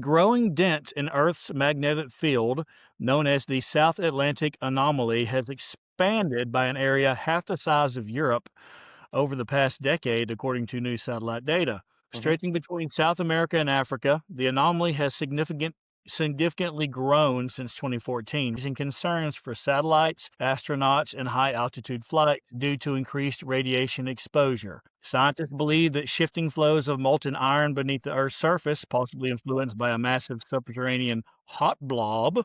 Growing dent in Earth's magnetic field, known as the South Atlantic Anomaly, has expanded by an area half the size of Europe over the past decade, according to new satellite data. Hmm. Stretching between South America and Africa, the anomaly has significantly grown since 2014, raising concerns for satellites, astronauts, and high altitude flight due to increased radiation exposure. Scientists believe that shifting flows of molten iron beneath the Earth's surface, possibly influenced by a massive subterranean hot blob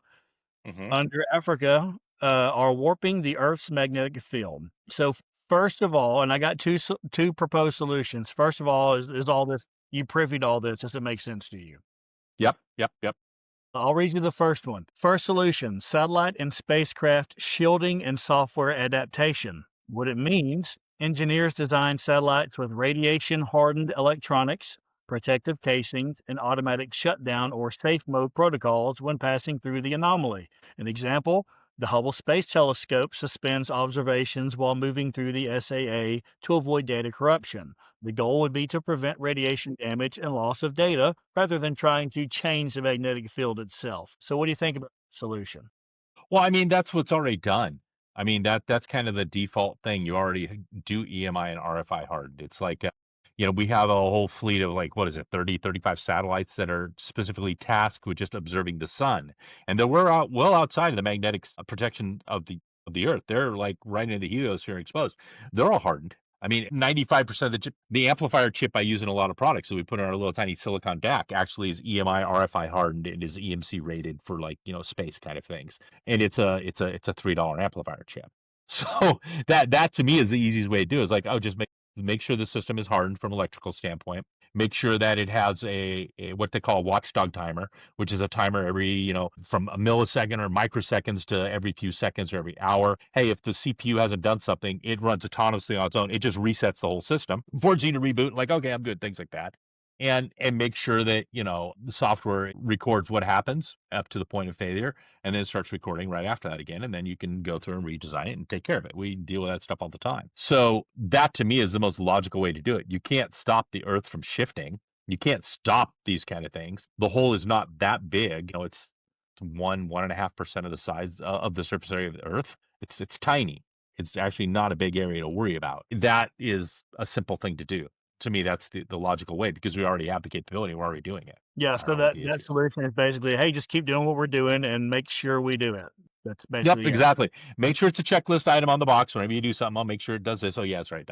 Hmm. under Africa, are warping the Earth's magnetic field. So, first of all, and I got two proposed solutions. First of all, is all this you privy to all this? Does it make sense to you? Yep, yep, yep. I'll read you the first one. First solution: satellite and spacecraft shielding and software adaptation. What it means: engineers design satellites with radiation hardened electronics, protective casings, and automatic shutdown or safe mode protocols when passing through the anomaly. An example: the Hubble Space Telescope suspends observations while moving through the SAA to avoid data corruption. The goal would be to prevent radiation damage and loss of data rather than trying to change the magnetic field itself. So, what do you think about the solution? Well, I mean, that's what's already done. I mean, that's kind of the default thing. You already do EMI and RFI hardened. It's like, we have a whole fleet of like, what is it, 30, 35 satellites that are specifically tasked with just observing the sun. And then we're out well outside of the magnetic protection of the Earth. They're like right in the heliosphere exposed. They're all hardened. I mean, 95% of the amplifier chip I use in a lot of products that we put in our little tiny silicon DAC actually is EMI, RFI hardened. It is EMC rated for like, space kind of things, and it's a $3 amplifier chip. So that to me is the easiest way to do it. Is like, oh, just make sure the system is hardened from an electrical standpoint. Make sure that it has a what they call a watchdog timer, which is a timer every, from a millisecond or microseconds to every few seconds or every hour. Hey, if the CPU hasn't done something, it runs autonomously on its own. It just resets the whole system, forces you to reboot. Like, okay, I'm good. Things like that, and make sure that the software records what happens up to the point of failure, and then it starts recording right after that again, and then you can go through and redesign it and take care of it. We deal with that stuff all the time. So that to me is the most logical way to do it. You can't stop the Earth from shifting. You can't stop these kind of things. The hole is not that big. It's 1.5% of the size of the surface area of the Earth. It's tiny. It's actually not a big area to worry about. That is a simple thing to do. To me, that's the logical way, because we already have the capability. We're already doing it Yeah, so with that the that issue. solution is basically, hey, just keep doing what we're doing and make sure we do it. That's Yep, basically it. exactly. Make sure it's a checklist item on the box. Whenever you do something, I'll make sure it does this. Oh, yeah, that's right.